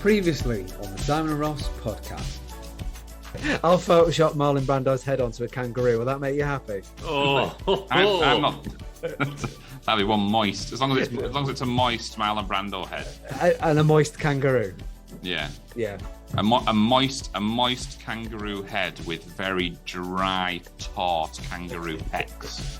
Previously on the Simon and Ross podcast. I'll Photoshop Marlon Brando's head onto a kangaroo. Will that make you happy? Oh, I'm not. That'd be one moist. As long as it's a moist Marlon Brando head. And a moist kangaroo. Yeah. Yeah. A moist kangaroo head with very dry, taut kangaroo pecs.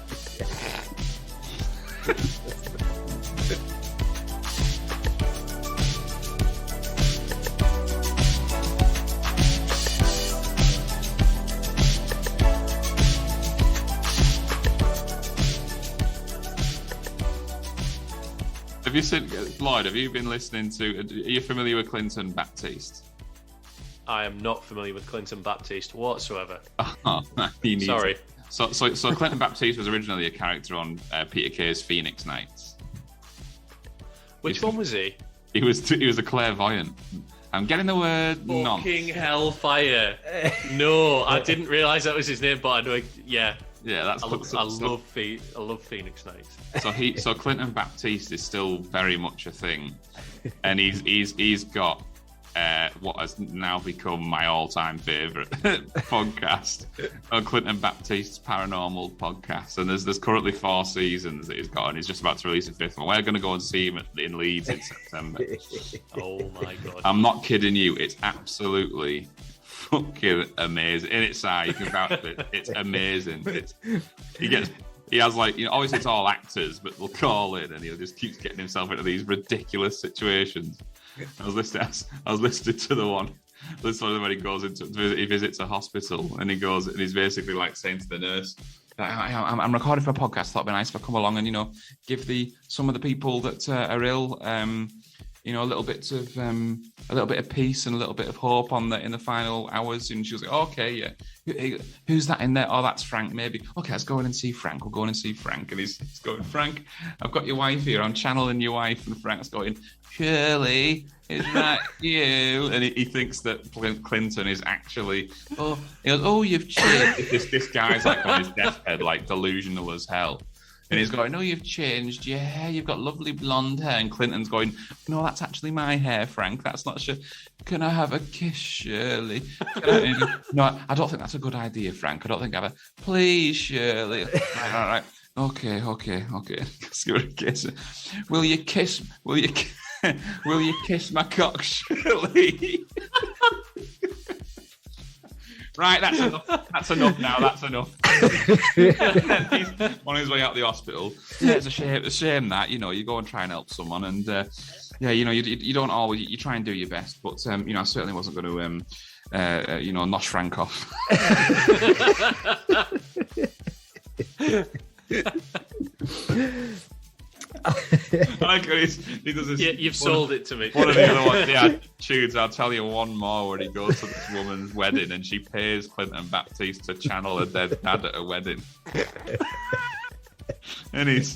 Have you seen, Lloyd? Have you been listening to? Are you familiar with Clinton Baptiste? I am not familiar with Clinton Baptiste whatsoever. Oh, Sorry. So Clinton Baptiste was originally a character on Peter Kay's Phoenix Nights. Which one was he? He was a clairvoyant. I'm getting the word Fucking hellfire! No, I didn't realise that was his name, but I know. Yeah. Yeah, that's. I love Phoenix Nights. So Clinton Baptiste is still very much a thing, and he's got what has now become my all-time favourite podcast, Clinton Baptiste's Paranormal Podcast, and there's currently 4 seasons that he's got, and he's just about to release a 5th one. We're going to go and see him in Leeds in September. Oh my god! I'm not kidding you. It's absolutely fucking amazing. In its eye, you can vouch for it. It's amazing. He has, like, you know, obviously it's all actors, but they'll call in and he'll just keeps getting himself into these ridiculous situations. I was listening to the one when he goes he visits a hospital and he's basically like saying to the nurse, I'm recording for a podcast. Thought it'd be nice if I come along and, you know, give some of the people that are ill, you know, a little bit of peace and a little bit of hope in the final hours. And she was like, oh, okay, yeah. Who's that in there? Oh, that's Frank, maybe. Okay, let's go in and see Frank. We'll go in and see Frank. And he's going, Frank, I've got your wife here. I'm channeling your wife. And Frank's going, Shirley, is that you? And he thinks that Clinton is actually, he goes, oh, you've changed. This guy's like on his deathbed, like delusional as hell. And he's going, no, you've changed your hair. You've got lovely blonde hair. And Clinton's going, no, that's actually my hair, Frank. That's not sure. Can I have a kiss, Shirley? No, I don't think that's a good idea, Frank. I don't think I have a... Please, Shirley. All right. Okay. Let's give her a kiss. Will you kiss my cock, Shirley? Right, that's enough now. That's enough. He's on his way out the hospital. Yeah, it's a shame that, you know, you go and try and help someone, and yeah, you know, you don't always, you try and do your best, but you know, I certainly wasn't going to you know, nosh Frank off. I like he does this. Yeah, you've sold it to me. One of the other ones, yeah, tunes. I'll tell you one more where he goes to this woman's wedding and she pays Clinton Baptiste to channel a dead dad at a wedding. And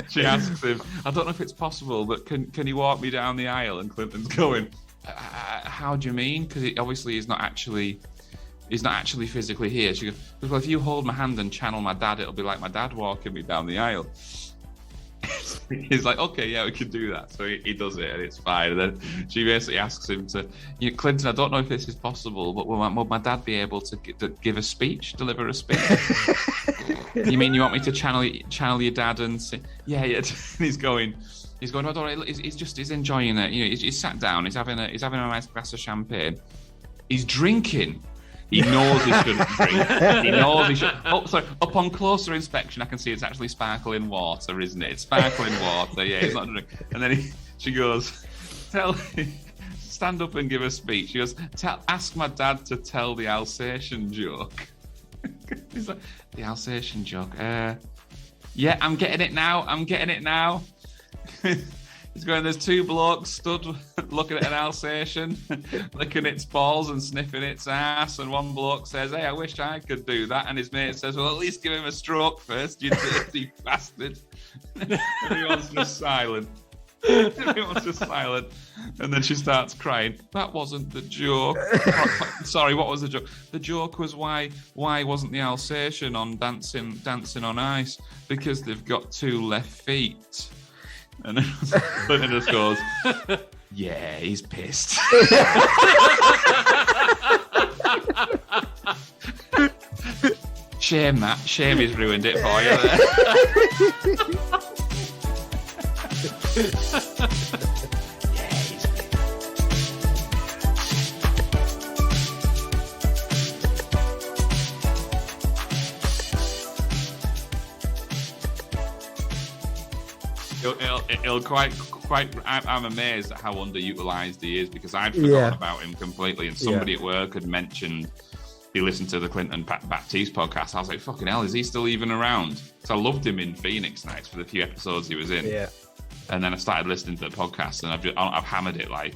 she asks him, I don't know if it's possible, but can you walk me down the aisle? And Clinton's going, how do you mean? Because obviously he's not actually physically here. She goes, well, if you hold my hand and channel my dad, it'll be like my dad walking me down the aisle. He's like, okay, yeah, we can do that. So he does it, and it's fine. And then she basically asks him to, Clinton, I don't know if this is possible, but will my dad be able to give a speech, deliver a speech? You mean you want me to channel your dad and say, yeah. He's going, I don't know, he's enjoying it. You know, he's sat down, he's having a nice glass of champagne. He's drinking. He knows he shouldn't drink. He knows he should. Oh, sorry. Upon closer inspection, I can see it's actually sparkling water, isn't it? It's sparkling water. Yeah, he's not drinking. And then she goes, stand up and give a speech. She goes, ask my dad to tell the Alsatian joke. He's like, the Alsatian joke. Yeah, I'm getting it now. He's going, there's 2 blokes stood looking at an Alsatian, licking its balls and sniffing its ass, and one bloke says, hey, I wish I could do that. And his mate says, well, at least give him a stroke first, you dirty bastard. Everyone's just silent. Everyone's just silent. And then she starts crying. That wasn't the joke. Sorry, what was the joke? The joke was why wasn't the Alsatian on dancing on ice? Because they've got 2 left feet. And then Clinton just goes, Yeah, he's pissed. Shame that. Shame he's ruined it for you there. Yeah, he's pissed. It'll quite. I'm amazed at how underutilized he is, because I'd forgotten about him completely. And somebody at work had mentioned he listened to the Clinton Baptiste podcast. I was like, fucking hell, is he still even around? So I loved him in Phoenix Nights for the few episodes he was in. Yeah. And then I started listening to the podcast, and I've hammered it like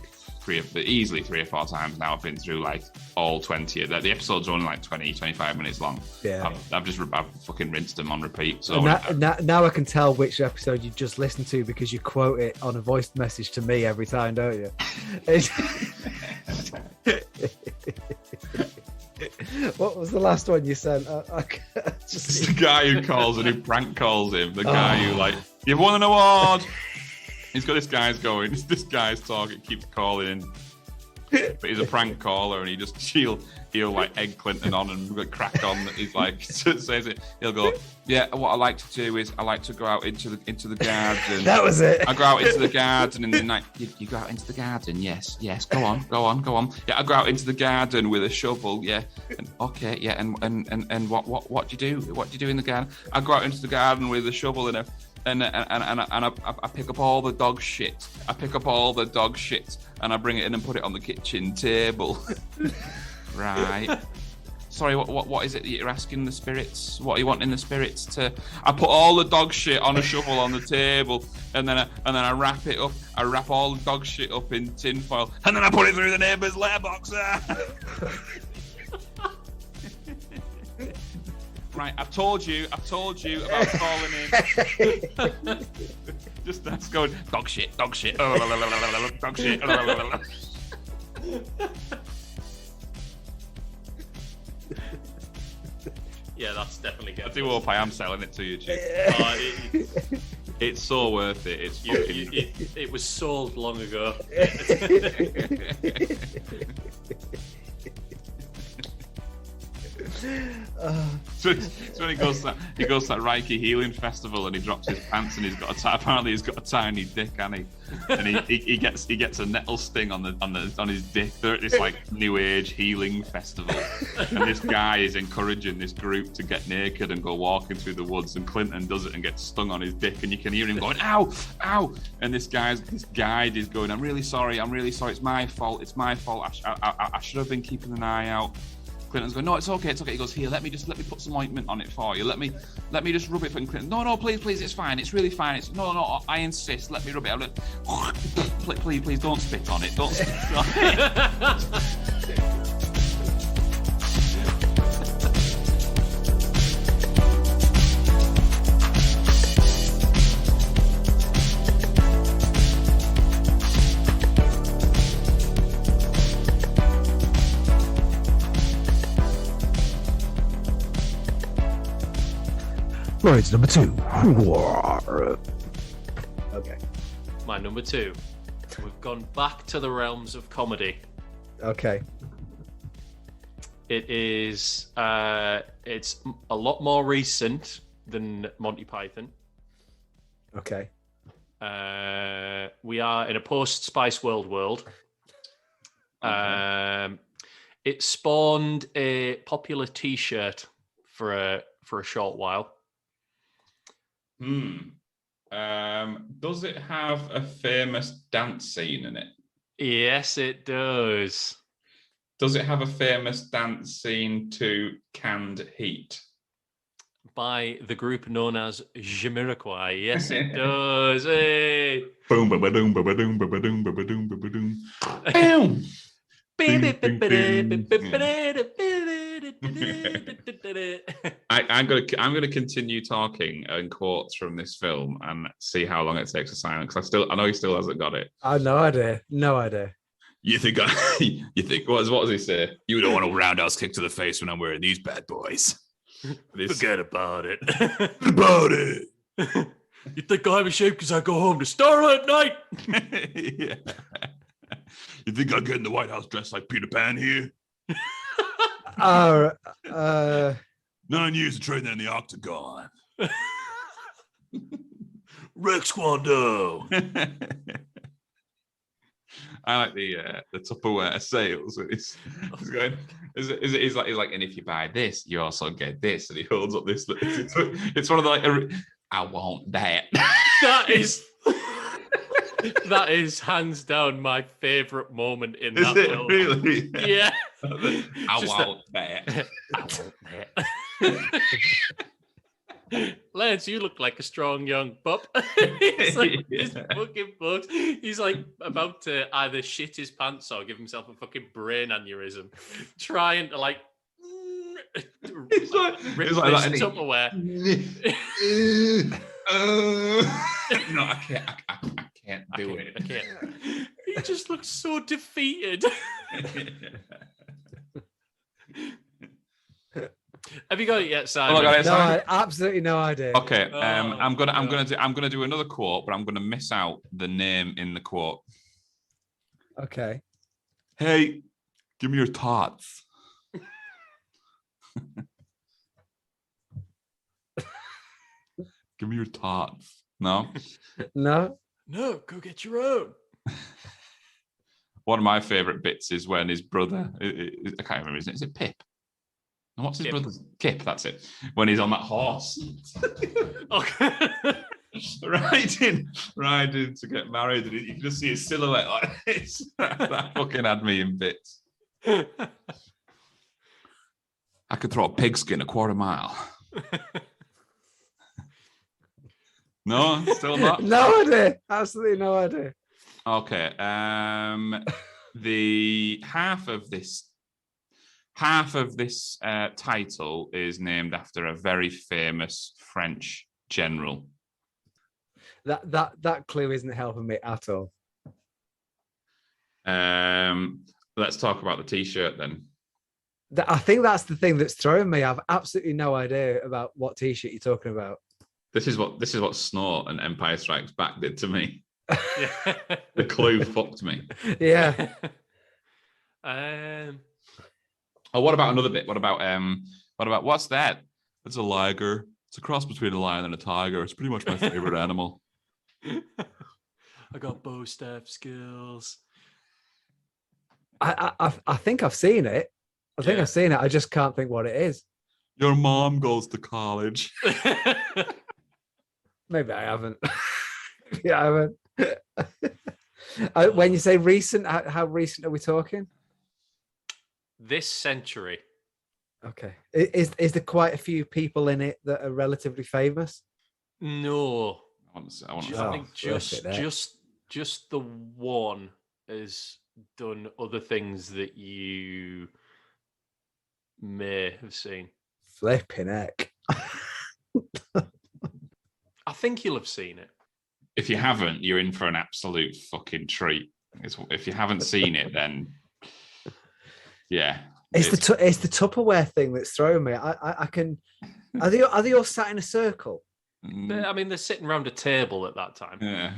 easily 3 or 4 times now. I've been through like all 20. The episodes are only like 20, 25 minutes long. Yeah. I've fucking rinsed them on repeat. So now I can tell which episode you just listened to, because you quote it on a voice message to me every time, don't you? What was the last one you sent? It's the guy who calls and who prank calls him. The guy who, like, you've won an award. He's got this guy's going. This guy's talking, keeps calling in, but he's a prank caller, and he'll like egg Clinton on and crack on. He's like says it. He'll go, yeah. What I like to do is I like to go out into the garden. That was it. I go out into the garden in the night. You go out into the garden. Yes. Go on. Yeah, I go out into the garden with a shovel. Yeah. And, okay. Yeah. And what do you do? What do you do in the garden? I go out into the garden with a shovel and I pick up all the dog shit. And I bring it in and put it on the kitchen table. Right. Sorry, what is it that you're asking the spirits? What are you wanting the spirits to? I put all the dog shit on a shovel on the table, and then I wrap it up. I wrap all the dog shit up in tin foil, and then I put it through the neighbour's letterbox. Right, I've told you about calling in. Just that's going dog shit. Dog shit. Yeah, that's definitely good. I do hope I am selling it to you, Chief. It's so worth it. It was sold long ago. So when he goes to that Reiki healing festival and he drops his pants and apparently he's got a tiny dick, and he gets a nettle sting on his dick. They're at this like new age healing festival, and this guy is encouraging this group to get naked and go walking through the woods, and Clinton does it and gets stung on his dick, and you can hear him going ow, and this guide is going, I'm really sorry, it's my fault, I should have been keeping an eye out. Clinton's going, no, it's okay. He goes, here, let me put some ointment on it for you. Let me just rub it for Clinton. No, please, it's fine. It's really fine. No, I insist. Let me rub it. Please, don't spit on it. Don't spit on it. Lloyds number 2. Okay. My number 2. We've gone back to the realms of comedy. Okay. It is. It's a lot more recent than Monty Python. Okay. We are in a post-Spice World. It spawned a popular T-shirt for a short while. Does it have a famous dance scene in it? Yes, it does. Does it have a famous dance scene to Canned Heat? By the group known as Jamiroquai. Yes, it does. Hey. Boom, ba doom, ba doom, ba doom, ba doom, ba doom. I'm gonna continue talking and quotes from this film and see how long it takes to silence, because I know he still hasn't got it. I have no idea. You think what does he say? You don't want a roundhouse kick to the face when I'm wearing these bad boys. Forget about it. About it. You think I'm ashamed because I go home to Starlight Night? Yeah. You think I'll get in the White House dressed like Peter Pan here? 9 years of training in the octagon. Rex Kwando. I like the Tupperware sales. He's going. He's like, and if you buy this, you also get this, and he holds up this. It's one of the like. I want that. That is hands down my favorite moment in that film. Really? Yeah. I want that. I want that. Lance, you look like a strong young pup. He's like his fucking bugs. He's like about to either shit his pants or give himself a fucking brain aneurysm, trying to like rip this Tupperware. No, I can't do it. I can't. He just looks so defeated. Have you got it yet, Simon? No, absolutely no idea. Okay, I'm gonna do another quote, but I'm gonna miss out the name in the quote. Okay. Hey, give me your tots. Give me your tots. No? No? No, go get your own. One of my favourite bits is when his brother, I can't remember his name, is it Pip? And what's his brother's? Kip, that's it. When he's on that horse. Okay. riding to get married, and you can just see his silhouette like this. That fucking had me in bits. I could throw a pigskin a quarter mile. No, still not. No idea. Absolutely no idea. Okay. The half of this title is named after a very famous French general. That clue isn't helping me at all. Let's talk about the T-shirt then. I think that's the thing that's throwing me. I've absolutely no idea about what T-shirt you're talking about. This is what Snort and Empire Strikes Back did to me. Yeah. The clue fucked me. Yeah. Oh, what about another bit? What about what's that? It's a liger. It's a cross between a lion and a tiger. It's pretty much my favorite animal. I got bow staff skills. I think I've seen it. I've seen it. I just can't think what it is. Your mom goes to college. Maybe I haven't. Yeah, I haven't. When you say recent, how recent are we talking? This century. Okay. Is there quite a few people in it that are relatively famous? No. I think just the one has done other things that you may have seen. Flipping heck. I think you'll have seen it. If you haven't, you're in for an absolute fucking treat. If you haven't seen it, then yeah. It's the Tupperware thing that's throwing me. I can. Are they all sat in a circle? I mean, they're sitting around a table at that time. Yeah.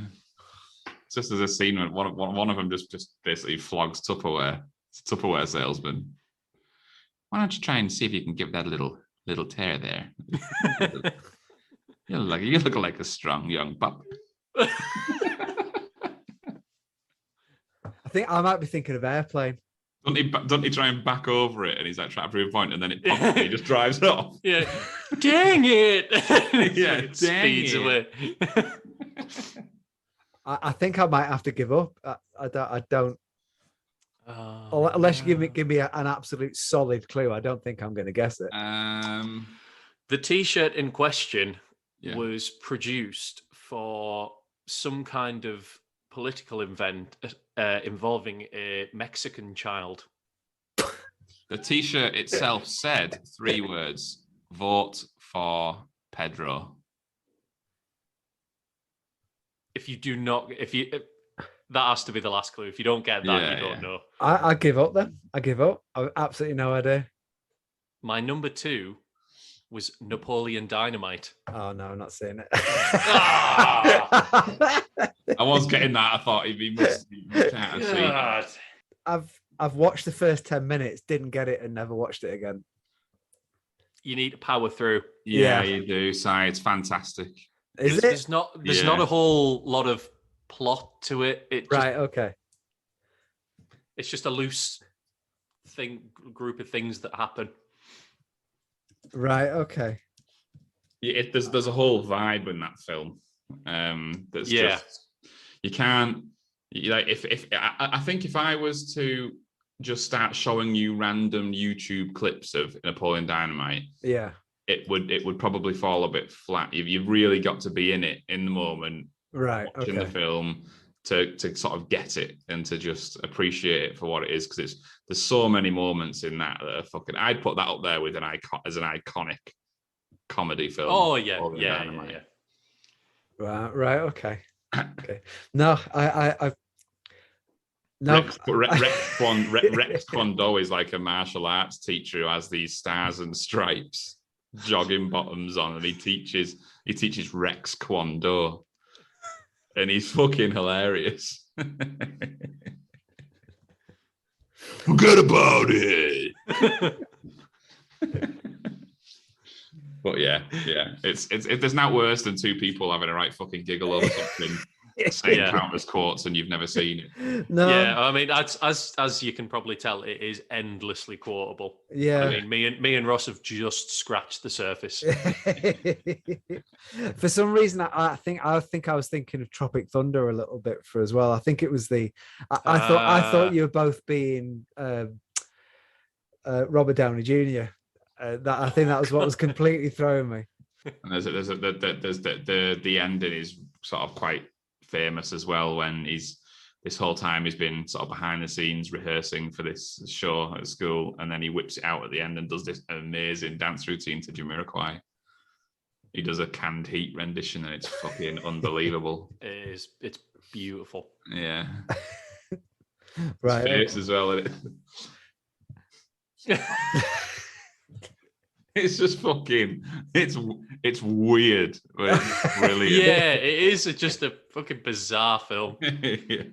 It's just as a scene when one of them just basically flogs Tupperware. It's a Tupperware salesman. Why don't you try and see if you can give that a little tear there? You look like a strong young pup. I think I might be thinking of Airplane. Don't he try and back over it, and he's like trying to prove a point, and then it pops and he just drives off. Yeah. Dang it! Yeah, it speeds away. I think I might have to give up. I don't. Unless you give me an absolute solid clue, I don't think I'm going to guess it. The T-shirt in question was produced for some kind of political event involving a Mexican child. The T-shirt itself said 3 words: "Vote for Pedro." That has to be the last clue. If you don't get that, you don't know. I give up then. I give up. I have absolutely no idea. My number 2 was Napoleon Dynamite. Oh no, I'm not seeing it. I was getting that. I thought he must. God. I've watched the first 10 minutes, didn't get it, and never watched it again. You need to power through. Yeah, Yeah. you do. Si, it's fantastic. Is it? There's not a whole lot of plot to it. It just, Right. Okay. it's just a loose group of things that happen. Right. Okay. Yeah, there's a whole vibe in that film. That's just you can't like if I think if I was to just start showing you random YouTube clips of Napoleon Dynamite, Yeah. it would probably fall a bit flat. You've really got to be in it in the moment, Right. watching the film to sort of get it and to just appreciate it for what it is, because there's so many moments in that are fucking. I'd put that up there with an iconic comedy film. Oh yeah, Napoleon yeah. Dynamite. Right. Okay. Okay. No, I no. Rex Kwon-do is like a martial arts teacher who has these stars and stripes jogging bottoms on, and he teaches Rex Kwon-do, and he's fucking hilarious. Forget about it. But yeah, it's there's not worse than two people having a right fucking giggle over something, saying countless quotes, and you've never seen it. No. Yeah, I mean, as you can probably tell, it is endlessly quotable. Yeah. I mean, me and Ross have just scratched the surface. For some reason, I think I was thinking of Tropic Thunder a little bit for as well. I think it was the. I thought you were both being Robert Downey Jr. I think that was what was completely throwing me. And there's the ending is sort of quite famous as well, when this whole time he's been sort of behind the scenes rehearsing for this show at school, and then he whips it out at the end and does this amazing dance routine to Jamiroquai. He does a Canned Heat rendition, and it's fucking unbelievable. It's beautiful. Yeah. Right. His face as well. It's just fucking. It's weird, but it's brilliant. Yeah, it is just a fucking bizarre film. Yeah.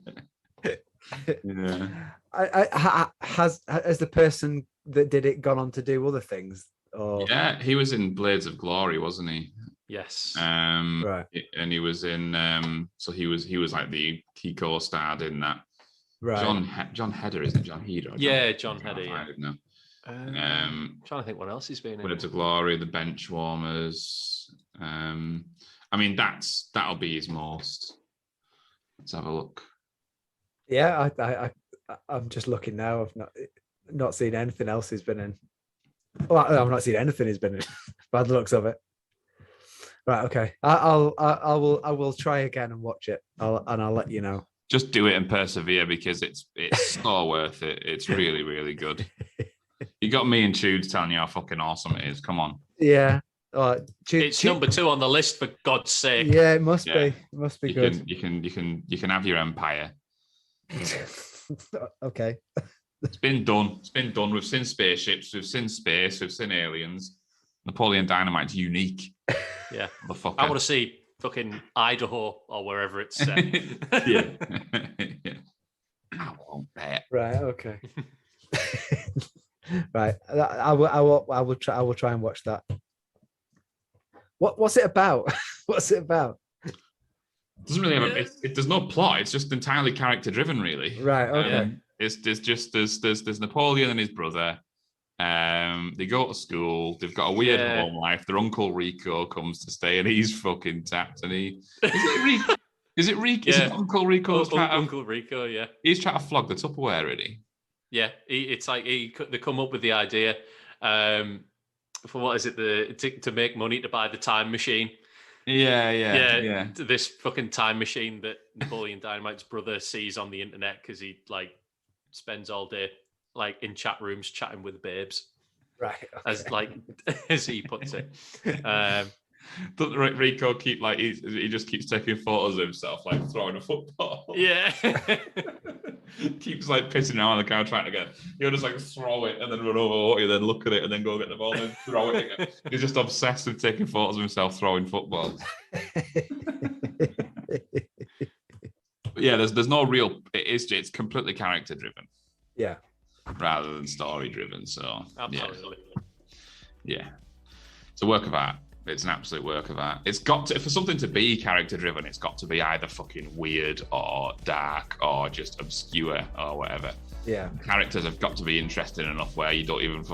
Has the person that did it gone on to do other things? Or Yeah, he was in Blades of Glory, wasn't he? Yes. Right. And he was in. So he was like he co-starred in that. Right. John Heder, isn't it? John Heder. Yeah, John Heder. Yeah. No. Trying to think what else he's been in. Blades of Glory, The Benchwarmers. I mean, that'll be his most. Let's have a look. Yeah, I'm just looking now. I've not seen anything else he's been in. Well, I've not seen anything he's been in. By the looks of it. Right. Okay. I will try again and watch it. I'll let you know. Just do it and persevere, because it's so worth it. It's really, really good. You got me and Tudes telling you how fucking awesome it is. Come on. Yeah. It's number 2 on the list, for God's sake. Yeah, it must be. It must be good. You can have your empire. Okay. It's been done. We've seen spaceships. We've seen space. We've seen aliens. Napoleon Dynamite's unique. Yeah. Motherfucker. I want to see fucking Idaho or wherever it's set. Yeah. I won't bet. Right. Okay. Right. I will try and watch that. What's it about? What's it about? Doesn't really have there's no plot. It's just entirely character driven, really. Right. Okay. There's Napoleon and his brother. They go to school. They've got a weird home life. Their uncle Rico comes to stay, and he's fucking tapped. And is it Rico? Is it Uncle Rico? Uncle Rico, yeah. He's trying to flog the Tupperware, already. Yeah, it's like they come up with the idea for what is it, to make money to buy the time machine. Yeah. This fucking time machine that Napoleon Dynamite's brother sees on the internet, because he like spends all day like in chat rooms chatting with babes. Right. Okay. As he puts it. Doesn't Rico keep he just keeps taking photos of himself like throwing a football? Yeah. Keeps like pissing around on the ground trying to get. He'll just like throw it and then run over you, then look at it and then go get the ball and throw it again. He's just obsessed with taking photos of himself throwing footballs. Yeah, there's no real. It's completely character driven. Yeah. rather than story driven. So Absolutely. yeah, it's a work of art. It's an absolute work of art. It's got to, for something to be character driven, it's got to be either fucking weird or dark or just obscure or whatever. Yeah. Characters have got to be interesting enough where you don't even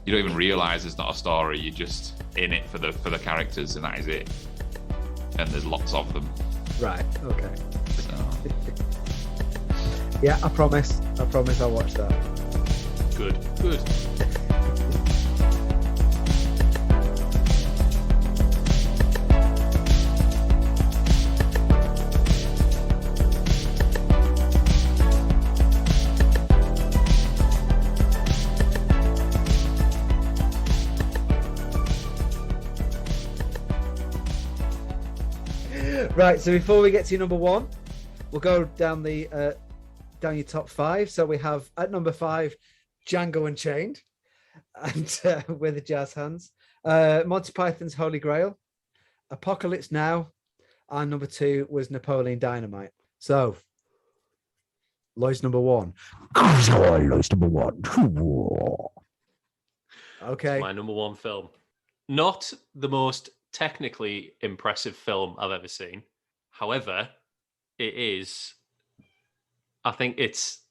you don't even realize it's not a story. You're just in it for the characters, and that is it. And there's lots of them. Right. Okay. So. Yeah, I promise I'll watch that. Good. Right, so before we get to number 1, we'll go down the down your top 5. So we have at number 5, Django Unchained, and with the jazz hands, Monty Python's Holy Grail, Apocalypse Now, and number 2 was Napoleon Dynamite. So, Lloyd's number 1. Lloyd's number 1. Okay. It's my number 1 film. Not the most technically impressive film I've ever seen. However, it is, I think it's,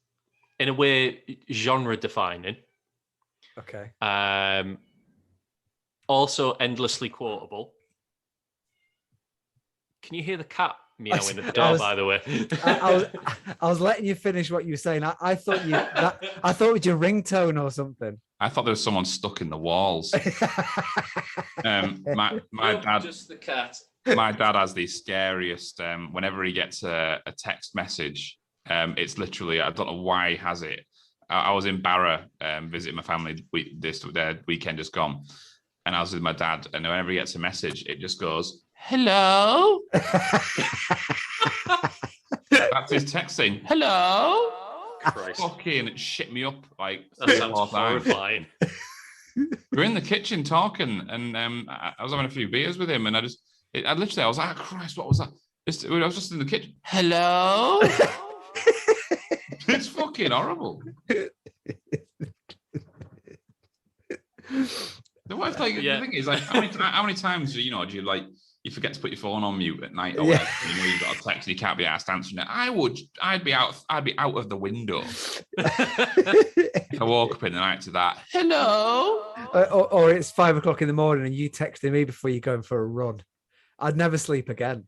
in a way, genre defining. Okay. Also endlessly quotable. Can you hear the cat meowing at the door, by the way? I was letting you finish what you were saying. I thought I thought it was your ringtone or something. I thought there was someone stuck in the walls. My dad, just the cat. My dad has the scariest. Whenever he gets a text message, it's literally, I don't know why he has it. I was in Barra visiting my family this weekend just gone, and I was with my dad, and whenever he gets a message, it just goes, "Hello." That's his text saying, "Hello." Christ. Fucking shit me up like That sounds horrifying. We're in the kitchen talking, and I was having a few beers with him, and I was like, Christ, what was that? I was just in the kitchen. Hello. It's fucking horrible. The thing is, like, how many times do you like, you forget to put your phone on mute at night, or whatever, you've got a text and you can't be asked answering it. I'd be out of the window. If I woke up in the night to that, hello. Or it's 5 o'clock in the morning and you texting me before you're going for a run. I'd never sleep again.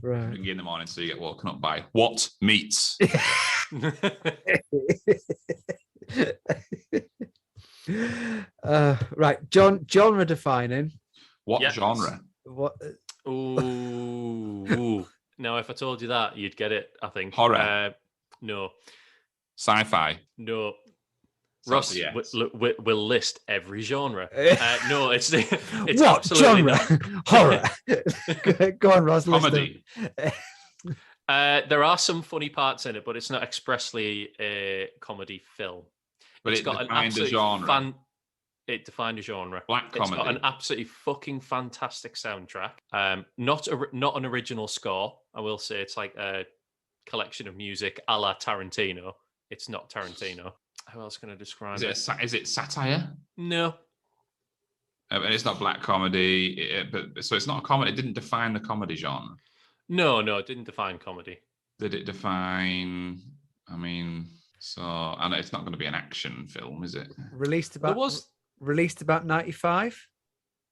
Right. In the morning, so you get woken up by what meats. Right, genre defining. What genre? What? Ooh. Now, if I told you that, you'd get it. I think horror. No. Sci-fi. No. So Ross, yes. we'll list every genre. No, it's what absolutely genre? Horror. Go on, Ross. Comedy. There are some funny parts in it, but it's not expressly a comedy film. But it's it got defined a genre. It defined a genre. Black comedy. It's got an absolutely fucking fantastic soundtrack. Not an original score. I will say it's like a collection of music a la Tarantino. It's not Tarantino. How else can I describe it? Is it satire? No. And it's not black comedy, but so it's not a comedy. It didn't define the comedy genre. No, it didn't define comedy. Did it define? I mean, and it's not going to be an action film, is it? Released about 95.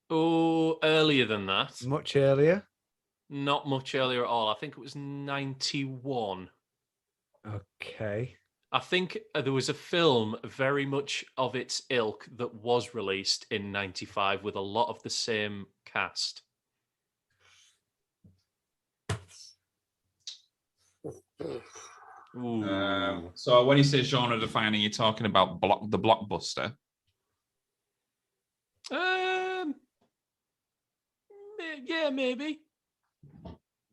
Oh, earlier than that. Much earlier. Not much earlier at all. I think it was 91. Okay. I think there was a film very much of its ilk that was released in 95 with a lot of the same cast. So when you say genre defining, you're talking about the blockbuster? Yeah, maybe.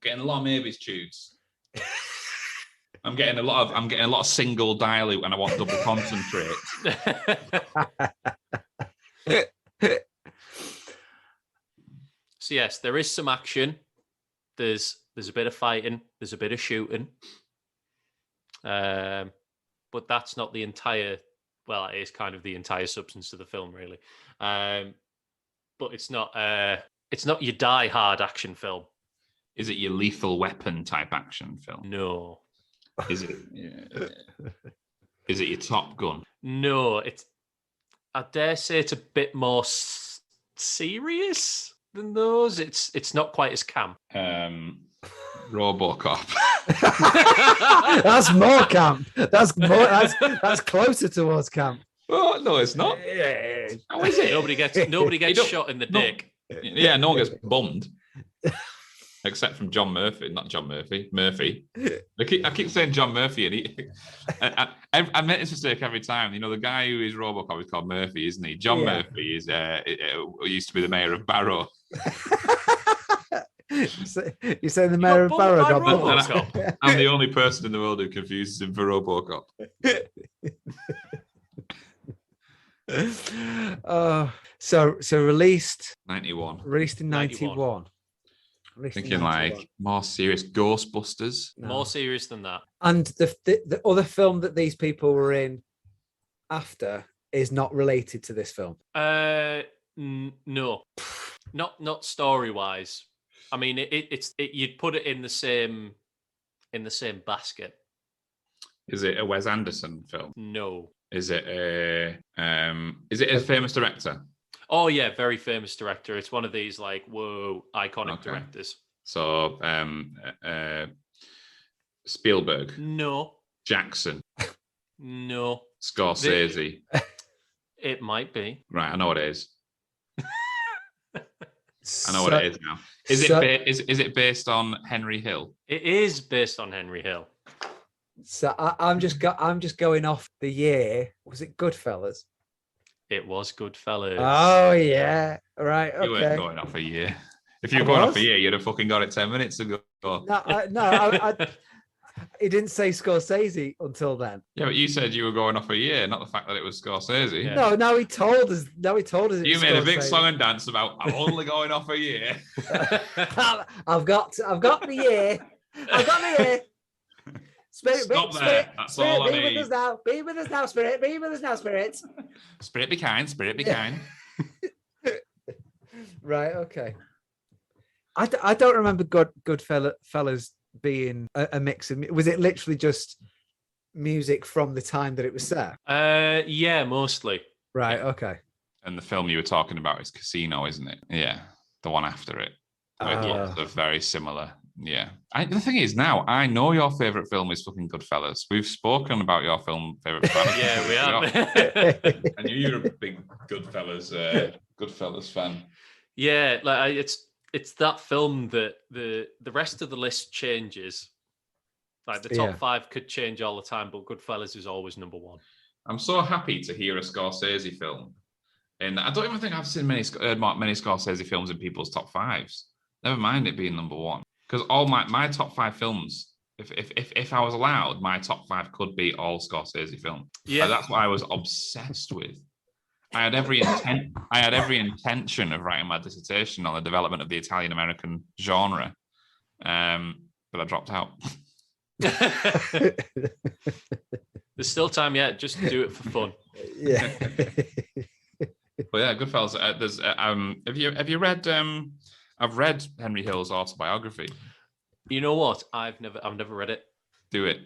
Getting a lot of maybes, Tudes. I'm getting a lot of single dilute, and I want double concentrate. So yes, there is some action. There's a bit of fighting. There's a bit of shooting. But that's not the entire. Well, it is kind of the entire substance of the film, really. But it's not. It's not your Die Hard action film. Is it your Lethal Weapon type action film? No. Is it? Is it your Top Gun? No. I dare say it's a bit more serious than those. It's not quite as camp. RoboCop. That's more camp. That's closer towards camp. Oh no, it's not. How is it? Nobody gets shot in the dick. Yeah, no one gets bummed. Except from John Murphy, not John Murphy, Murphy. I keep saying John Murphy, and I make this mistake every time. You know, the guy who is RoboCop is called Murphy, isn't he? John Murphy is used to be the mayor of Barrow. You're saying the mayor of Barrow got RoboCop? I'm the only person in the world who confuses him for RoboCop. So released 91. Released in 91. Thinking like more serious Ghostbusters. No. More serious than that. And the other film that these people were in after is not related to this film. No, not story wise. I mean, it's you'd put it in the same basket. Is it a Wes Anderson film? No. Is it a famous director? Oh yeah, very famous director. It's one of these like iconic directors. So Spielberg. No. Jackson. No. Scorsese. It might be. Right, I know what it is. I know what it is now. Is it based on Henry Hill? It is based on Henry Hill. So I'm just going off the year. Was it Goodfellas? It was Goodfellas. Oh yeah, right. Okay. You weren't going off a year. If you were going off a year, you'd have fucking got it 10 minutes ago. No, he didn't say Scorsese until then. Yeah, but you said you were going off a year, not the fact that it was Scorsese. Yeah. No, he told us. You made a big song and dance about I'm only going off a year. I've got the year. I've got the year. Spirit, Stop there. Spirit, That's Spirit, all I be need. with us now. Be with us now, Spirit. Be with us now, Spirit. Spirit be kind. Spirit be kind. Right. Okay. I don't remember Goodfellas being a mix of. Was it literally just music from the time that it was set? Yeah, mostly. Right. Okay. And the film you were talking about is Casino, isn't it? Yeah, the one after it. With lots of very similar. Yeah. The thing is, now I know your favorite film is fucking Goodfellas. We've spoken about your favorite film. Yeah, we have. I knew you were a big Goodfellas fan. Yeah, like it's that film that the rest of the list changes. Like the top 5 could change all the time, but Goodfellas is always number 1. I'm so happy to hear a Scorsese film, and I don't even think I've seen many Scorsese films in people's top 5s. Never mind it being number 1. Because all my top 5 films, if I was allowed, my top 5 could be all Scorsese films. Yeah, that's what I was obsessed with. I had every intention of writing my dissertation on the development of the Italian American genre, but I dropped out. There's still time yet. Just do it for fun. Yeah. But yeah, Goodfellas. Have you read? I've read Henry Hill's autobiography. You know what? I've never read it. Do it,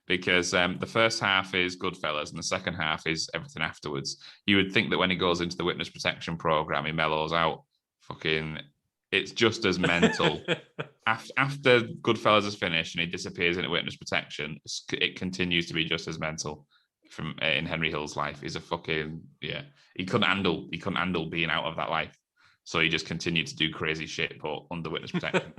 because the first half is Goodfellas and the second half is everything afterwards. You would think that when he goes into the witness protection program, he mellows out. Fucking, it's just as mental. After Goodfellas is finished and he disappears into witness protection, it continues to be just as mental. From in Henry Hill's life, he's a fucking He couldn't handle being out of that life. So he just continued to do crazy shit, but under witness protection.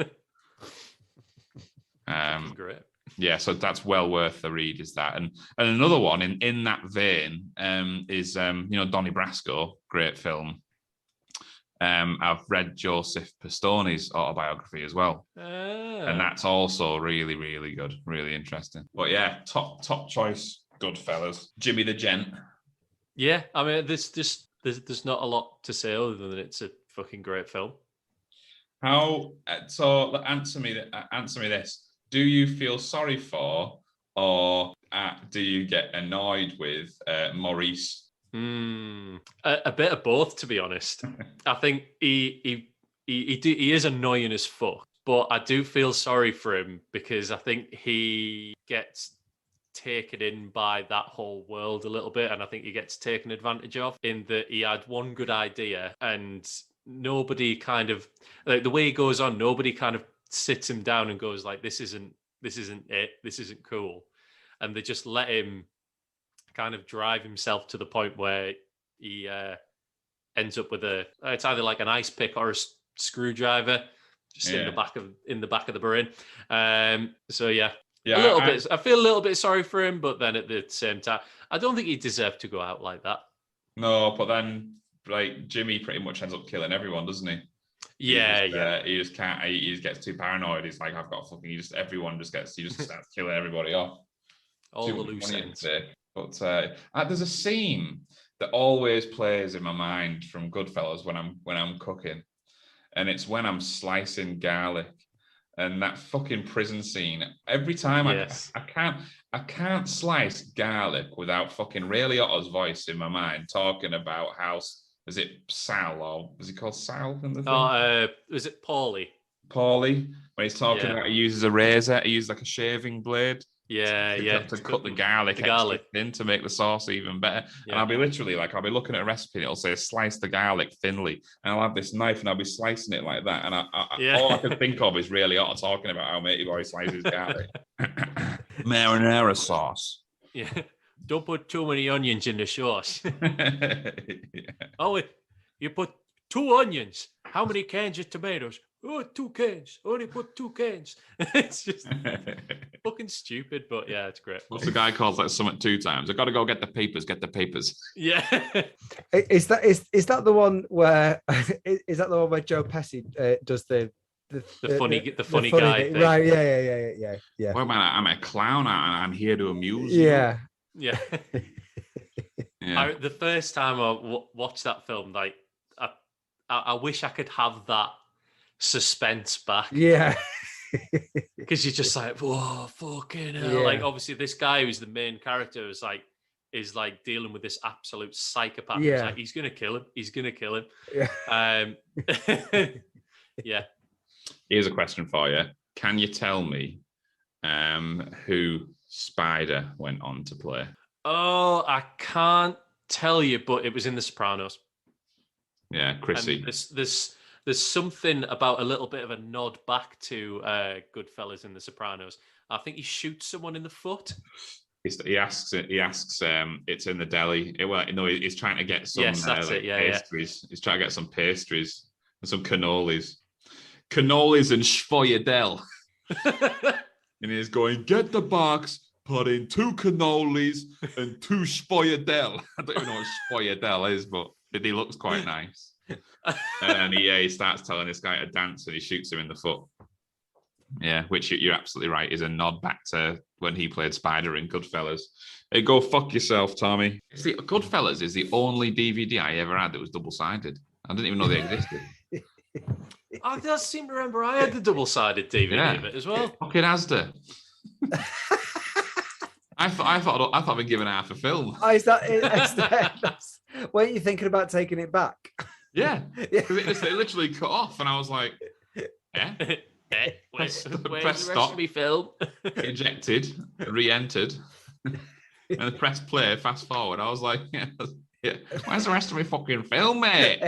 Great. Yeah, so that's well worth the read. Is that and another one in that vein is Donnie Brasco, great film. I've read Joseph Pistone's autobiography as well, and that's also really, really good, really interesting. But yeah, top choice, Goodfellas. Jimmy the Gent. Yeah, I mean, there's not a lot to say other than it's a fucking great film. So answer me this: do you feel sorry for or do you get annoyed with Maurice? A bit of both, to be honest. I think he is annoying as fuck, but I do feel sorry for him because I think he gets taken in by that whole world a little bit, and I think he gets taken advantage of in that he had one good idea and nobody kind of, like, the way he goes on, nobody kind of sits him down and goes like, this isn't it, this isn't cool, and they just let him kind of drive himself to the point where he ends up with it's either like an ice pick or a screwdriver just in the back of the brain. So yeah, a little bit. I feel a little bit sorry for him, but then at the same time, I don't think he deserved to go out like that. No, but then like Jimmy pretty much ends up killing everyone, doesn't he? Yeah. He just can't. He just gets too paranoid. He's like, I've got fucking. He just starts killing everybody off. All the loose ends. But there's a scene that always plays in my mind from Goodfellas when I'm cooking, and it's when I'm slicing garlic, and that fucking prison scene. Every time I can't slice garlic without fucking Ray Liotta's voice in my mind talking about how, is it Sal, or was he called Sal in the thing? Was it Paulie? Paulie, when he's talking about he uses a razor, he uses like a shaving blade. To cut the garlic in to make the sauce even better. And I'll be literally like, I'll be looking at a recipe and it'll say slice the garlic thinly, and I'll have this knife and I'll be slicing it like that, and all I can think of is Ray Liotta talking about how matey boy slices garlic. Marinara sauce. Yeah, don't put too many onions in the sauce. Oh, you put 2 onions. How many cans of tomatoes? Oh, 2 cans. Only put 2 cans. It's just fucking stupid, but yeah, it's great. What's the guy calls that something 2 times? I got to go get the papers. Yeah. Is that the one where Joe Pesci does the funny guy thing. Right? Yeah. Well, man, I'm a clown. I'm here to amuse you. Yeah. The first time I watched that film, like I wish I could have that suspense back. Yeah. Because you're just like, whoa, fucking hell. Yeah. Like, obviously, this guy who's the main character is like dealing with this absolute psychopath. Yeah. Like, he's gonna kill him. Yeah. Yeah. Here's a question for you. Can you tell me who Spider went on to play? Oh, I can't tell you, but it was in The Sopranos. Yeah, Chrissy. And there's something about a little bit of a nod back to Goodfellas in The Sopranos. I think he shoots someone in the foot. He asks. It's in the deli. He's trying to get some pastries. Yeah. He's trying to get some pastries and some cannolis and Schvoyadel. And he's going, get the box, put in 2 cannolis and 2 Schvoyadel. I don't even know what Schvoyadel is, but he looks quite nice. And he starts telling this guy to dance, and he shoots him in the foot. Yeah, which you're absolutely right, is a nod back to when he played Spider in Goodfellas. Hey, go fuck yourself, Tommy. See, Goodfellas is the only DVD I ever had that was double-sided. I didn't even know they existed. I just seem to remember I had the double-sided DVD of it as well. Fucking Asda. I thought I'd been given half a film. Oh, is that weren't you thinking about taking it back? Yeah, because it literally cut off, and I was like, yeah. Press stop. Me film. Ejected, re-entered, and press play, fast forward. I was like, yeah. Where's the rest of my fucking film, mate?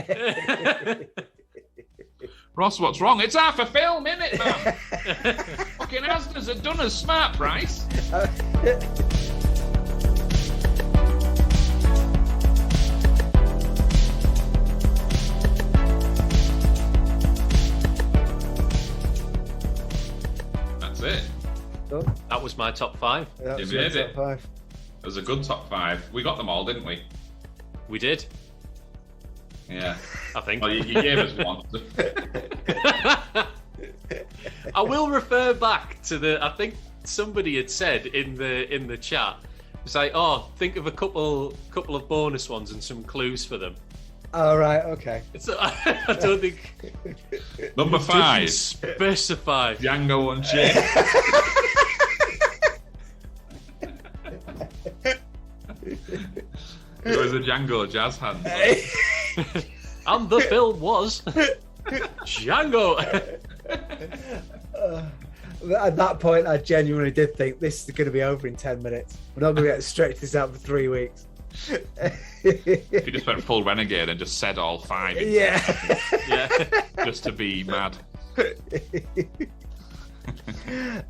Ross, what's wrong? It's half a film, innit, man? Fucking Asda's have done a smart price. That's it. Done. That was my top 5. That was your top 5. It was a good top 5. We got them all, didn't we? We did. Yeah. I think. Well, you gave us one. I will refer back to I think somebody had said in the chat, it's like, oh, think of a couple of bonus ones and some clues for them. Oh, right, okay. So, I don't think... Number 5. Specify. Django Unchained. Where's the Django jazz hands? And the film was Django. At that point, I genuinely did think this is going to be over in 10 minutes. We're not going to get stretch this out for 3 weeks. If you just went full renegade and just said all 5. Yeah. Just to be mad.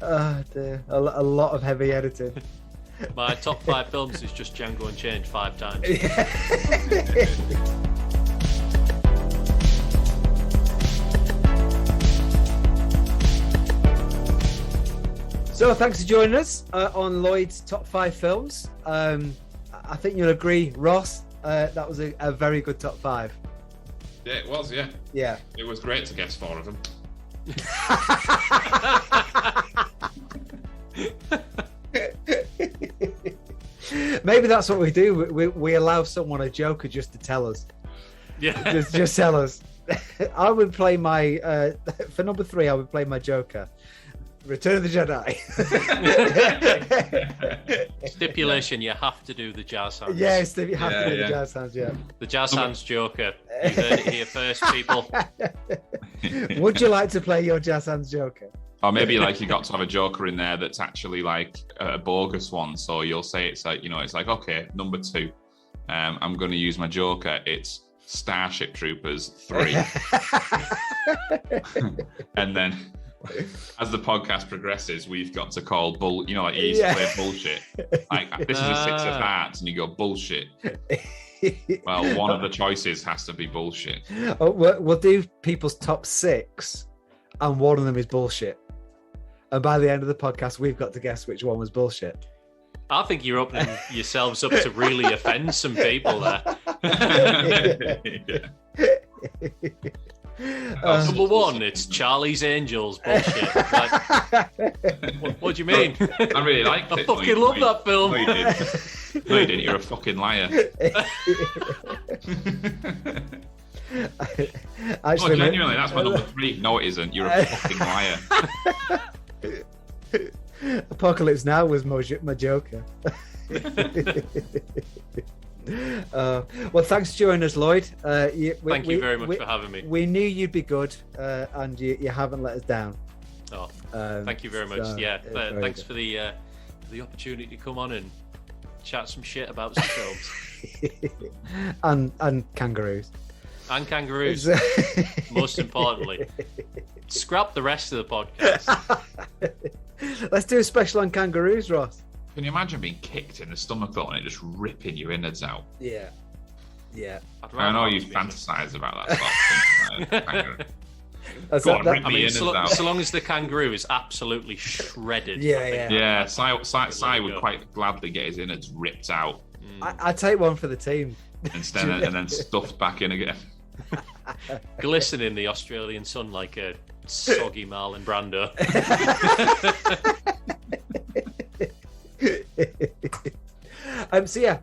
Oh dear. A lot of heavy editing. My top 5 films is just Django Unchained 5 times. So thanks for joining us on Lloyd's top 5 films. I think you'll agree, Ross, that was a very good top 5. Yeah, it was, yeah. Yeah. It was great to guess 4 of them. Maybe that's what we do. We allow someone a joker just to tell us. Yeah. Just tell us. I would play my for number 3. I would play my joker. Return of the Jedi. Stipulation: you have to do the jazz hands. Yes, you have to do the jazz hands. Yeah. The jazz hands joker. You heard it here first, people. Would you like to play your jazz hands joker? Or maybe like you got to have a joker in there that's actually like a bogus one. So you'll say it's like, it's like, okay, number 2. I'm going to use my joker. It's Starship Troopers 3. And then as the podcast progresses, we've got to call like you used to play bullshit. Like this is a 6 of hearts, and you go bullshit. Well, one of the choices has to be bullshit. We'll do people's top 6, and one of them is bullshit. And by the end of the podcast, we've got to guess which one was bullshit. I think you're opening yourselves up to really offend some people there. Number 1, it's Charlie's Angels bullshit. Like, what do you mean? I really liked it. I fucking love that film. No, you didn't. No, you didn't. You're a fucking liar. Actually, genuinely, that's my number 3. No, it isn't. You're a fucking liar. Apocalypse Now was my joker. Well, thanks for joining us, Lloyd. Thank you very much for having me. We knew you'd be good, and you haven't let us down. Oh, thank you very much. Thanks for the opportunity to come on and chat some shit about some films. and kangaroos. And kangaroos, most importantly. Scrap the rest of the podcast. Let's do a special on kangaroos, Ross. Can you imagine being kicked in the stomach though, and it just ripping your innards out? Yeah. I know you fantasize about that stuff. So long as the kangaroo is absolutely shredded. Yeah. Si would quite gladly get his innards ripped out. I'd take one for the team. And then stuffed back in again. Glisten in the Australian sun like a soggy Marlon Brando.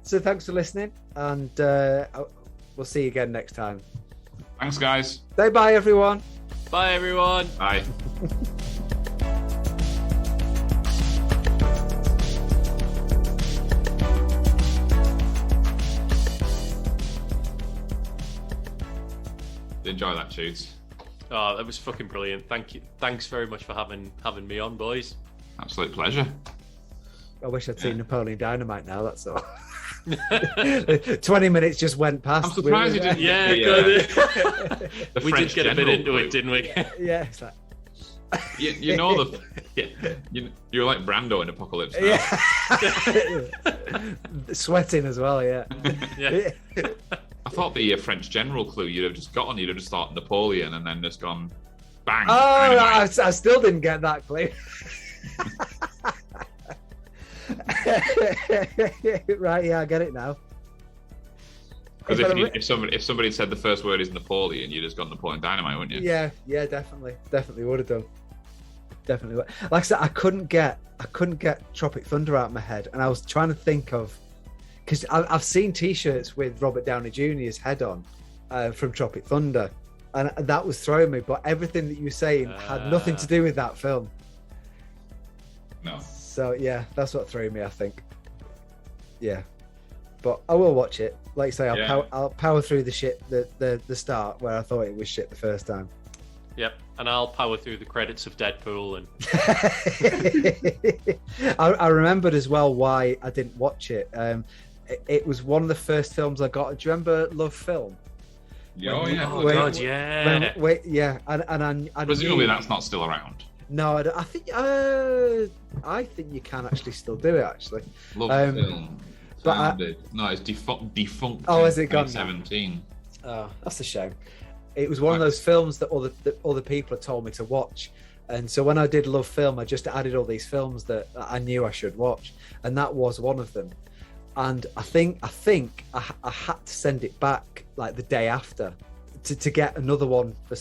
So thanks for listening, and we'll see you again next time. Thanks, guys. Say bye, everyone. Bye, everyone. Bye. Enjoy that, Shoots. Oh, that was fucking brilliant. Thank you. Thanks very much for having me on, boys. Absolute pleasure. I wish I'd seen Napoleon Dynamite now, that's all. 20 minutes just went past. I'm surprised you didn't. Yeah, we did get a bit into it, didn't we? Yeah, it's like... you know you're like Brando in Apocalypse Now. Yeah. Sweating as well, yeah. Yeah. I thought the French general clue you'd have just thought Napoleon and then just gone bang. Oh, I still didn't get that clue. Right, yeah, I get it now. Because if somebody said the first word is Napoleon, you'd just got Napoleon Dynamite, wouldn't you? Yeah, definitely would have done. Definitely would. Like I said, I couldn't get Tropic Thunder out of my head, and I was trying to think of, because I've seen T-shirts with Robert Downey Jr.'s head on from Tropic Thunder, and that was throwing me. But everything that you were saying had nothing to do with that film. No. So yeah, that's what threw me, I think. Yeah. but I will watch it. Like I say, Yeah. I'll power through the shit, the start where I thought it was shit the first time. Yep, and I'll power through the credits of Deadpool and I remembered as well why I didn't watch it. It was one of the first films I got. Do you remember Love Film? Oh yeah. oh Wait, god, yeah. Yeah, and I Presumably knew, that's not still around. no, I think you can actually still do it. Actually, Love film. but Founded. No, it's defunct. Oh, in has it gone now? 2017. oh, that's a shame. It was one of those films that other people had told me to watch, and so when I did Love Film, I just added all these films that I knew I should watch, and that was one of them. And I think I had to send it back like the day after to get another one for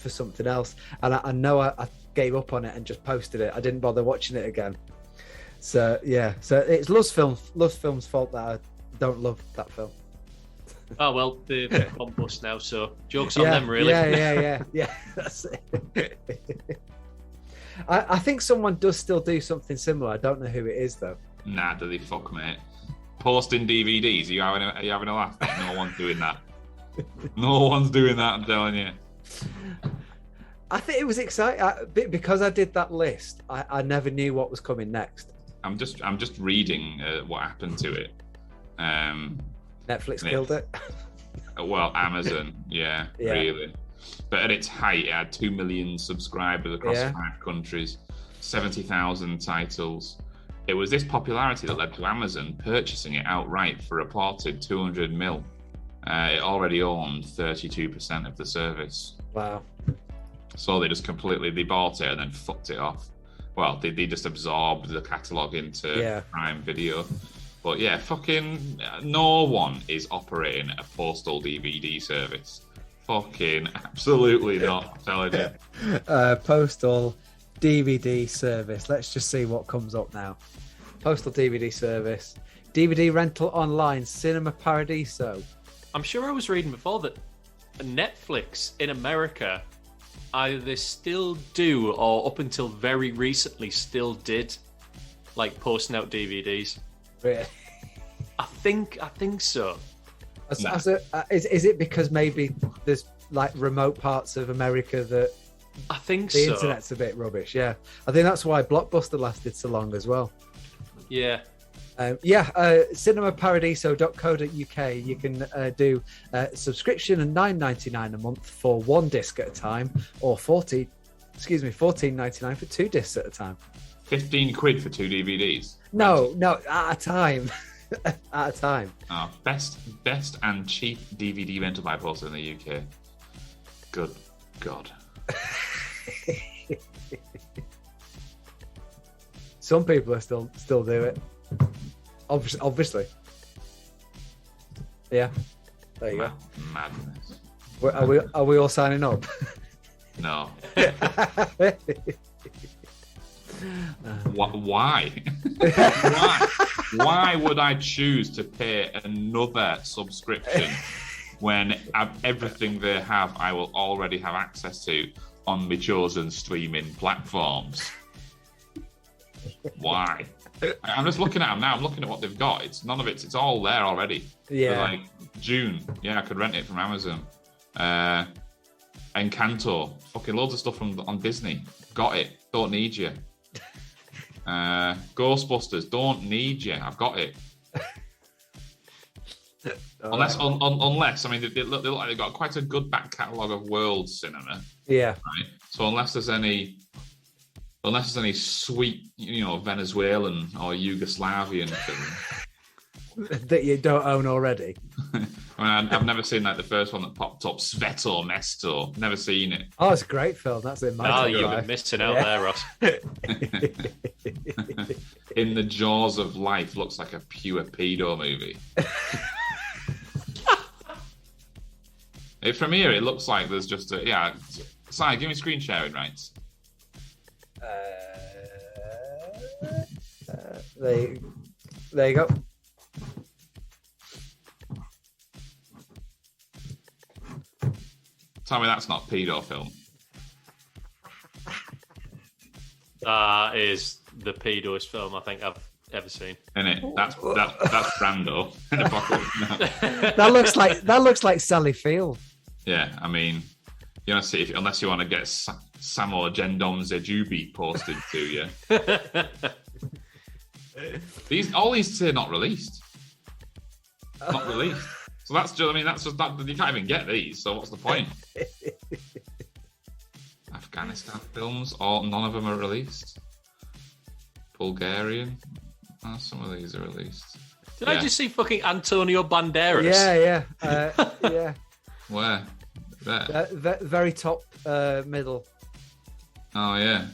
something else, and I know I gave up on it and just posted it. I didn't bother watching it again. So yeah, so it's Love Film's fault that I don't love that film. Oh well, they've gone bust now, so jokes on Yeah, them, really. Yeah. That's it. I think someone does still do something similar. I don't know who it is though. Nah, do they fuck, mate? Posting DVDs. Are you having a laugh? No one's doing that. No one's doing that. I'm telling you. I think it was exciting because I did that list. I never knew what was coming next. I'm just reading what happened to it. Netflix killed it. Well, Amazon, yeah, really. But at its height, it had 2 million subscribers across 5 countries, 70,000 titles. It was this popularity that led to Amazon purchasing it outright for a reported 200 mil. It already owned 32% of the service. Wow. So they just they bought it and then fucked it off. Well, they just absorbed the catalogue into Prime Video. But yeah, fucking no one is operating a postal DVD service. Fucking absolutely not, I'm telling you. Postal DVD service. Let's just see what comes up now. Postal DVD service. DVD rental online. Cinema Paradiso. I'm sure I was reading before that Netflix in America either still do or up until very recently still did like posting out DVDs. Really? I think so. Is it because maybe there's like remote parts of America that I think the so. internet's a bit rubbish? Yeah, I think that's why Blockbuster lasted so long as well. Yeah. Cinemaparadiso.co.uk. You can do subscription and $9.99 a month for 1 disc at a time, or $14.99 for 2 discs at a time. 15 quid for 2 DVDs. No, at a time. At a time. Oh, best and cheap DVD rental by postal in the UK. Good God. Some people are still do it. Obviously. Yeah. There you go. Madness. Are we all signing up? No. Why? Why would I choose to pay another subscription when everything they have I will already have access to on my chosen streaming platforms? Why? I'm just looking at them now. I'm looking at what they've got. It's all there already. Yeah. For like June. Yeah, I could rent it from Amazon. Encanto. Fucking loads of stuff on Disney. Got it. Don't need you. Ghostbusters. Don't need you. I've got it. Unless I mean they look like they've got quite a good back catalogue of world cinema. Yeah. Right. So unless there's any sweet, Venezuelan or Yugoslavian film that you don't own already. I mean, I've never seen like the first one that popped up, Sveto Mesto. Never seen it. Oh, it's a great film. That's in my top you've five. been missing out there, Ross. In the Jaws of Life looks like a pure pedo movie. From here, it looks like there's just Si, give me screen sharing rights. There you go. Tell me that's not pedo film. That is the pedoist film I think I've ever seen. Innit? That's Brando in Apocalypse Now. That looks like Sally Field. Yeah, I mean, you know, see unless you want to get Samo Gendomze Jubi posted to you. All these two are not released. Not released. So that's just, I mean, that's just that you can't even get these. So what's the point? Afghanistan films, none of them are released. Bulgarian, some of these are released. Did I just see fucking Antonio Banderas? Yeah. Yeah. Where? There. Very top middle. Oh yeah,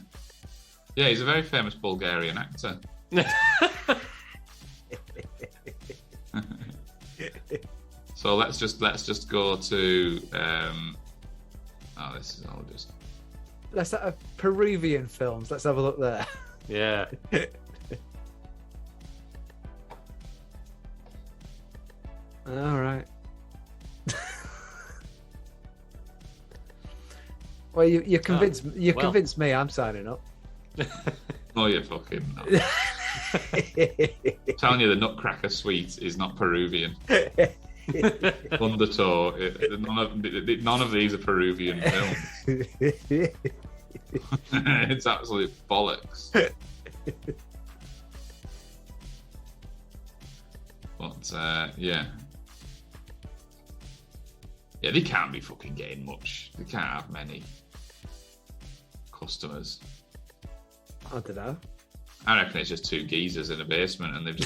yeah. He's a very famous Bulgarian actor. So let's just go to. This is all just. Let's have Peruvian films. Let's have a look there. Yeah. All right. Well, you convinced convinced me. I'm signing up. Oh, you fucking. No. I'm telling you, the Nutcracker Suite is not Peruvian. Undertow. None of these are Peruvian films. It's absolute bollocks. But yeah, they can't be fucking getting much. They can't have many customers. I don't know. I reckon it's just two geezers in a basement, and they've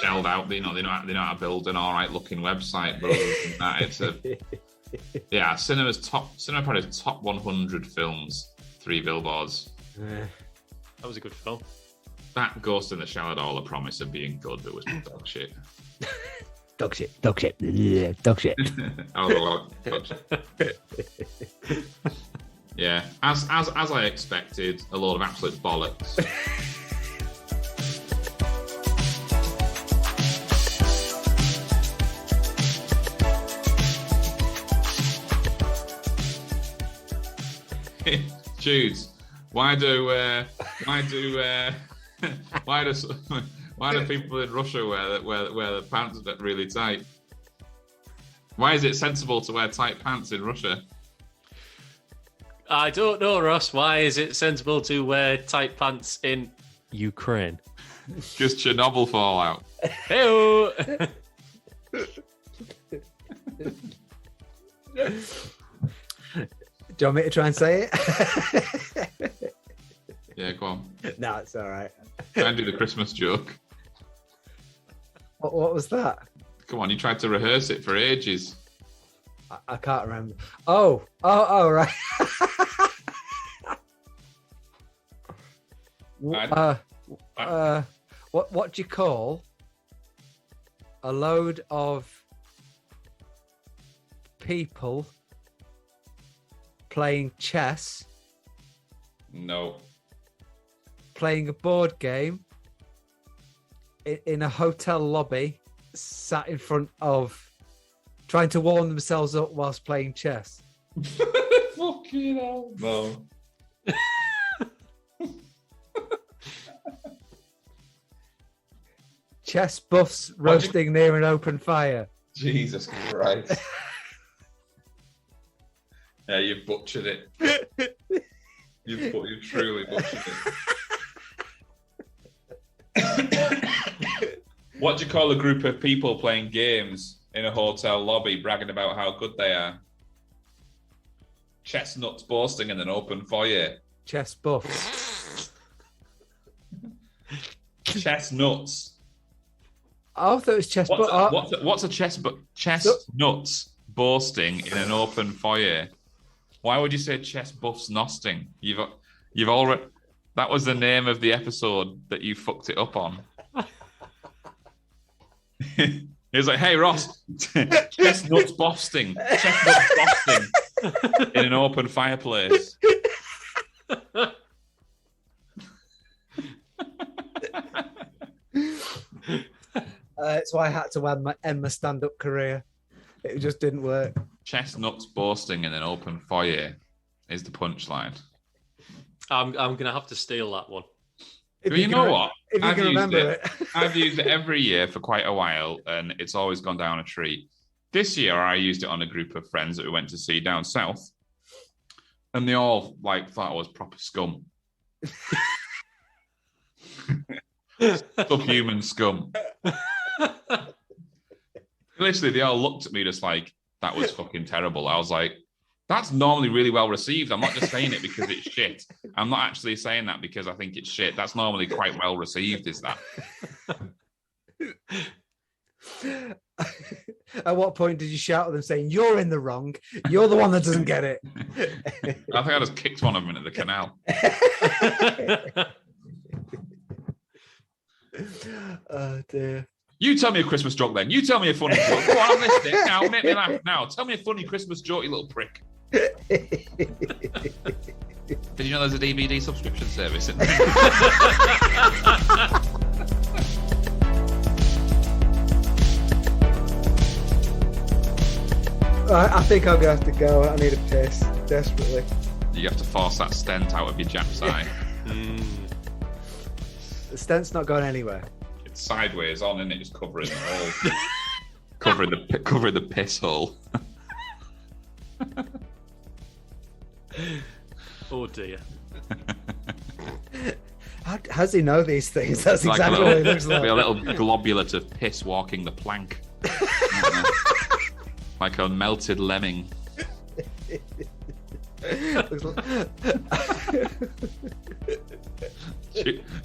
shelled out. They know how to build an all right looking website. But other than that, it's Cinema Product's top 100 films. 3 billboards. That was a good film. That Ghost in the Shell had all the promise of being good, but was dog shit. Dog shit. Yeah, dog shit. Dog shit. Yeah, as I expected, a load of absolute bollocks. Jude, why do people in Russia wear the pants that really tight? Why is it sensible to wear tight pants in Russia? I don't know, Ross. Why is it sensible to wear tight pants in Ukraine? Just Chernobyl fallout. Hey-o! Do you want me to try and say it? Yeah, go on. No, it's all right. Try and do the Christmas joke. What was that? Come on, you tried to rehearse it for ages. I can't remember. Oh, right. What do you call a load of people playing chess, No. playing a board game in a hotel lobby, sat in front of, trying to warm themselves up whilst playing chess? Fucking hell. No. Chess buffs roasting near an open fire. Jesus Christ. Yeah, you've butchered it. You've truly butchered it. What do you call a group of people playing games in a hotel lobby, bragging about how good they are? Chestnuts boasting in an open foyer. Chess buffs. Chestnuts. I thought it was chess buffs. What's a chestnuts boasting in an open foyer? Why would you say chess buffs nosting? You've already. That was the name of the episode that you fucked it up on. He was like, "Hey Ross, chestnuts boasting in an open fireplace." That's why I had to end my stand-up career. It just didn't work. Chestnuts boasting in an open foyer is the punchline. I'm gonna have to steal that one. If Well, you know what? If you can remember it. I've used it every year for quite a while, and it's always gone down a treat. This year, I used it on a group of friends that we went to see down south, and they all thought I was proper scum. Subhuman scum. Literally, they all looked at me just like, that was fucking terrible. I was like, that's normally really well received. I'm not just saying it because it's shit. I'm not actually saying that because I think it's shit. That's normally quite well received, is that? At what point did you shout at them saying, you're in the wrong? You're the one that doesn't get it. I think I just kicked one of them into the canal. Oh, dear. You tell me a Christmas joke then. You tell me a funny joke. Go on, I'm listening. Now, make me laugh now. Tell me a funny Christmas joke, you little prick. Did you know there's a DVD subscription service? I think I'm going to have to go. I need a piss, desperately. You have to force that stent out of your Jap's eye. The stent's not going anywhere. It's sideways on, and it just covering the hole. covering the piss hole. Oh dear. How does he know these things? That's Like exactly what he looks a like. little globulate of piss walking the plank. Like a melted lemming.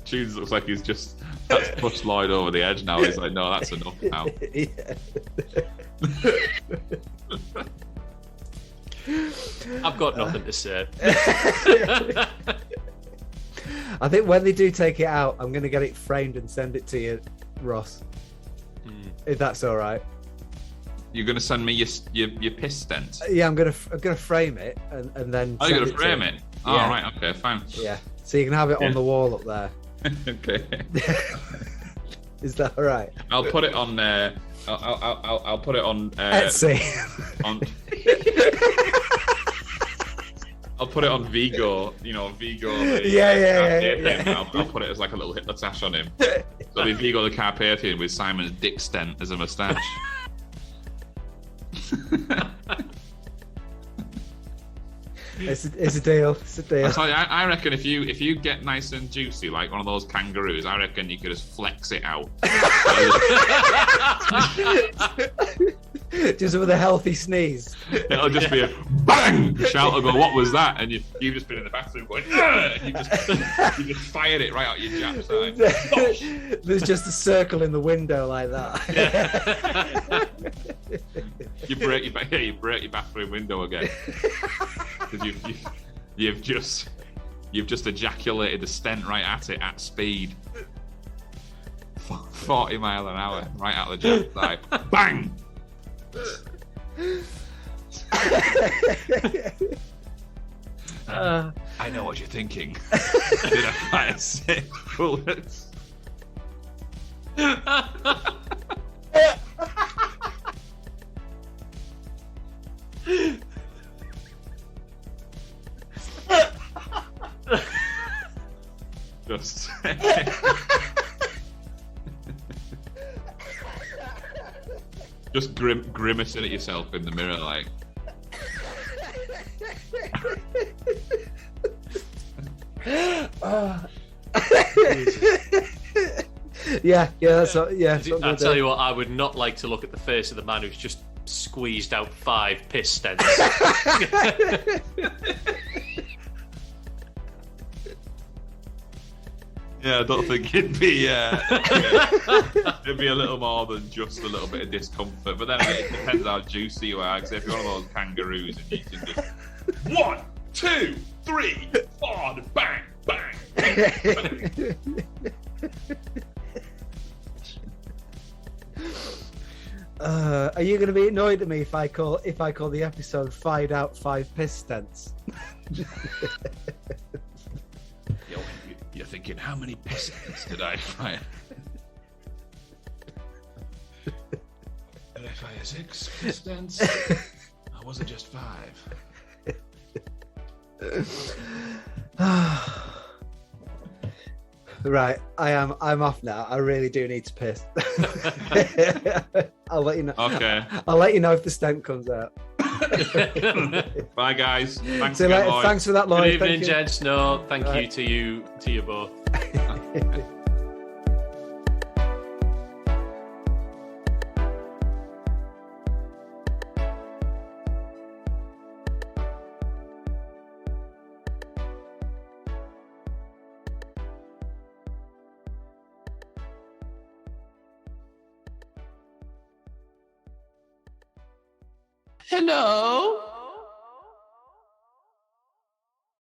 Tunes looks like that's pushed Lloyd over the edge now. He's like, no, that's enough now. I've got nothing to say. I think when they do take it out, I'm going to get it framed and send it to you, Ross. If that's all right. You're going to send me your piss stent? Yeah, I'm going to frame it and then. Oh, you're going to frame it? Oh, yeah. right. Okay, fine. Yeah. So you can have it on the wall up there. Okay. Is that all right? I'll put it on. I'll put it on. Etsy. I'll put it on Vigo. You know, Vigo. Yeah. I'll put it as like a little Hitler tash on him. So it'll be Vigo the Carpathian with Simon's dick stent as a moustache. It's a deal. It's a deal. I reckon if you get nice and juicy like one of those kangaroos, I reckon you could just flex it out. Just with a healthy sneeze. It'll just be a bang! Shout will go, what was that? And you've just been in the bathroom going, and you just fired it right out your Jap's side. There's just a circle in the window like that. You break your bathroom window again. Because you've just ejaculated the stent right at it at speed. 40 mile an hour, right out the Jap's side. Bang! I know what you're thinking. Did I fire 6 bullets? Just grimacing at yourself in the mirror, like. Yeah, that's what, yeah. I'll tell you what, I would not like to look at the face of the man who's just squeezed out 5 piss stents. Yeah, I don't think it'd be. It'd be a little more than just a little bit of discomfort. But then again, it depends how juicy you are. Because if you're one of those kangaroos and you can just 1, 2, 3, 4, bang, bang. Are you going to be annoyed at me if I call the episode "Fired Out 5 Piss Stents"? You're thinking, how many piss stents did I fire? Did I fire 6 piss stents? Or was it just 5? Right, I'm off now. I really do need to piss. I'll let you know. Okay. I'll let you know if the stent comes out. Bye, guys. Thanks See you again, later. Lloyd. Thanks for that, Lloyd. Good evening, Thank you. gents. No, thank you Right. to you both. Hello.